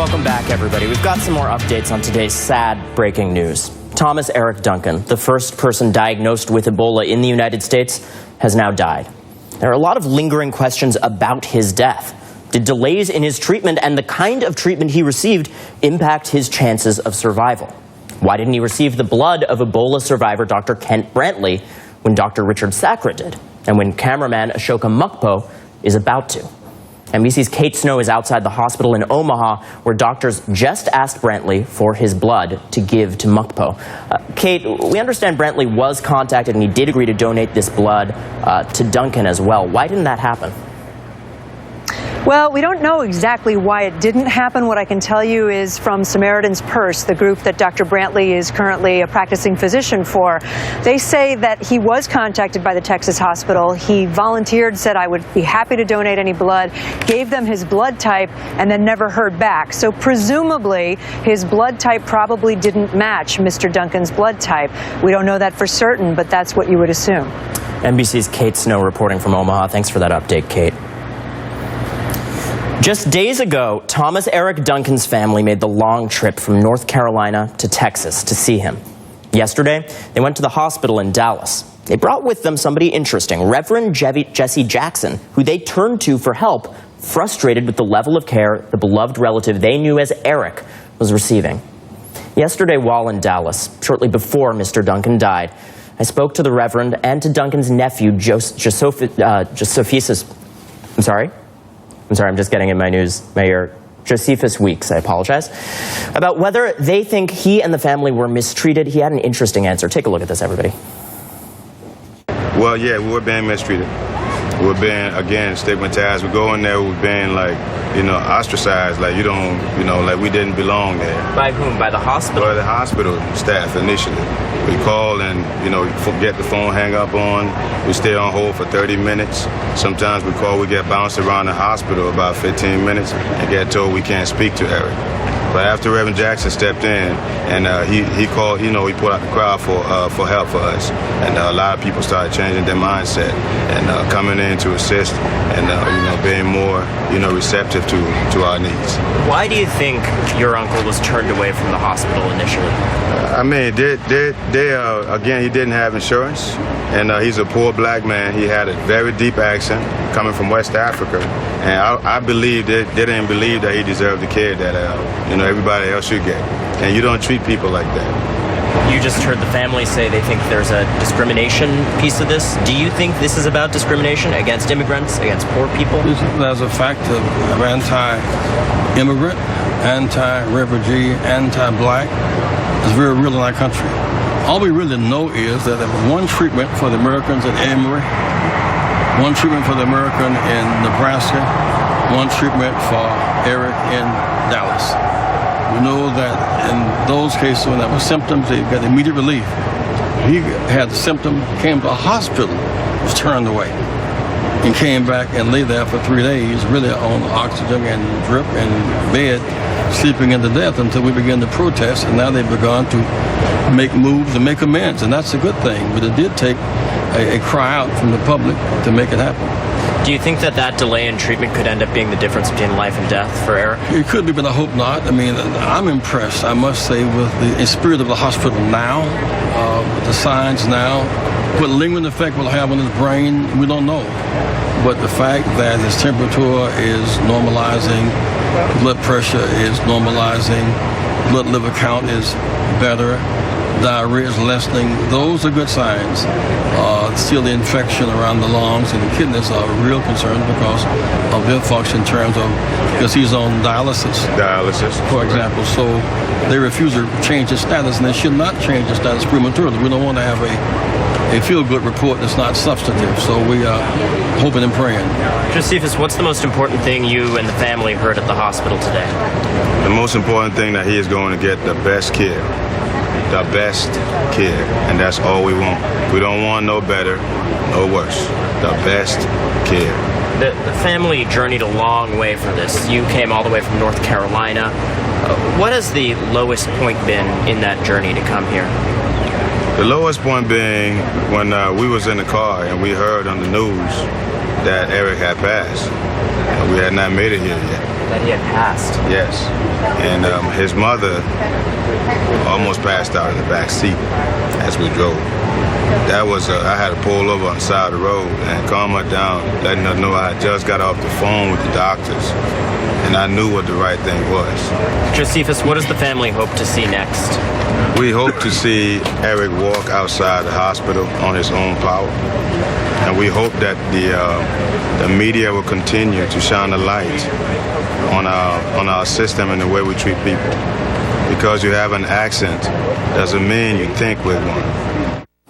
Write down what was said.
Welcome back, everybody. We've got some more updates on today's sad breaking news. Thomas Eric Duncan, the first person diagnosed with Ebola in the United States, has now died. There are a lot of lingering questions about his death. Did delays in his treatment and the kind of treatment he received impact his chances of survival? Why didn't he receive the blood of Ebola survivor Dr. Kent Brantley when Dr. Richard Sacra did, and when cameraman Ashoka Mukpo is about to? NBC's Kate Snow is outside the hospital in Omaha, where doctors just asked Brantley for his blood to give to Mukpo. Kate, we understand Brantley was contacted and he did agree to donate this blood to Duncan as well. Why didn't that happen? Well, we don't know exactly why it didn't happen. What I can tell you is from Samaritan's Purse, the group that Dr. Brantley is currently a practicing physician for, they say that he was contacted by the Texas hospital. He volunteered, said, I would be happy to donate any blood, gave them his blood type, and then never heard back. So presumably, his blood type probably didn't match Mr. Duncan's blood type. We don't know that for certain, but that's what you would assume. NBC's Kate Snow reporting from Omaha. Thanks for that update, Kate. Just days ago, Thomas Eric Duncan's family made the long trip from North Carolina to Texas to see him. Yesterday, they went to the hospital in Dallas. They brought with them somebody interesting, Reverend Jesse Jackson, who they turned to for help, frustrated with the level of care the beloved relative they knew as Eric was receiving. Yesterday, while in Dallas, shortly before Mr. Duncan died, I spoke to the Reverend and to Duncan's nephew, Josephus. I'm just getting in my ear. Josephus Weeks, I apologize, about whether they think he and the family were mistreated. He had an interesting answer. Take a look at this, everybody. Well, yeah, we were being mistreated. We were being, again, stigmatized. We go in there, we were being, like, ostracized, like like we didn't belong there. By whom? By the hospital? By the hospital staff initially. We call and, get the phone hang up on. We stay on hold for 30 minutes. Sometimes we call, we get bounced around the hospital about 15 minutes and get told we can't speak to Eric. But after Reverend Jackson stepped in and he called, he put out the crowd for help for us. And a lot of people started changing their mindset and coming in to assist and, being more, receptive to our needs. Why do you think your uncle was turned away from the hospital initially? Again, he didn't have insurance, and he's a poor black man. He had a very deep accent coming from West Africa, and I believe that they didn't believe that he deserved the care that everybody else should get. And you don't treat people like that. You just heard the family say they think there's a discrimination piece of this. Do you think this is about discrimination against immigrants, against poor people? There's a fact of anti-immigrant, anti-refugee, anti-black. It's very real in our country. All we really know is that there was one treatment for the Americans in Emory, one treatment for the American in Nebraska, one treatment for Eric in Dallas. We know that in those cases when there were symptoms, they got immediate relief. He had the symptom, came to a hospital, was turned away, and came back and lay there for 3 days, really on oxygen and drip and bed, sleeping into death until we began to protest, and now they've begun to make moves and make amends, and that's a good thing. But it did take a cry out from the public to make it happen. Do you think that delay in treatment could end up being the difference between life and death for Eric? It could be, but I hope not. I'm impressed, I must say, with the spirit of the hospital now, with the signs now. What lingering effect will have on his brain, we don't know. But the fact that his temperature is normalizing, blood pressure is normalizing, blood liver count is better, diarrhea is lessening, those are good signs. Still the infection around the lungs and the kidneys are a real concern because of their function in terms of, because he's on dialysis. For example. So they refuse to change his status, and they should not change his status prematurely. We don't want to have a feel-good report that's not substantive. So we are hoping and praying. Josephus, what's the most important thing you and the family heard at the hospital today? The most important thing that he is going to get the best care. The best care, and that's all we want. We don't want no better, no worse. The best care. The family journeyed a long way for this. You came all the way from North Carolina. What has the lowest point been in that journey to come here? The lowest point being when we was in the car and we heard on the news that Eric had passed. We had not made it here yet. that he had passed. Yes. And his mother almost passed out in the back seat as we drove. That was, I had to pull over on the side of the road and calm her down, letting her know I had just got off the phone with the doctors. And I knew what the right thing was. Josephus, what does the family hope to see next? We hope to see Eric walk outside the hospital on his own power. And we hope that the media will continue to shine a light on our system and the way we treat people. Because you have an accent doesn't mean you think with one.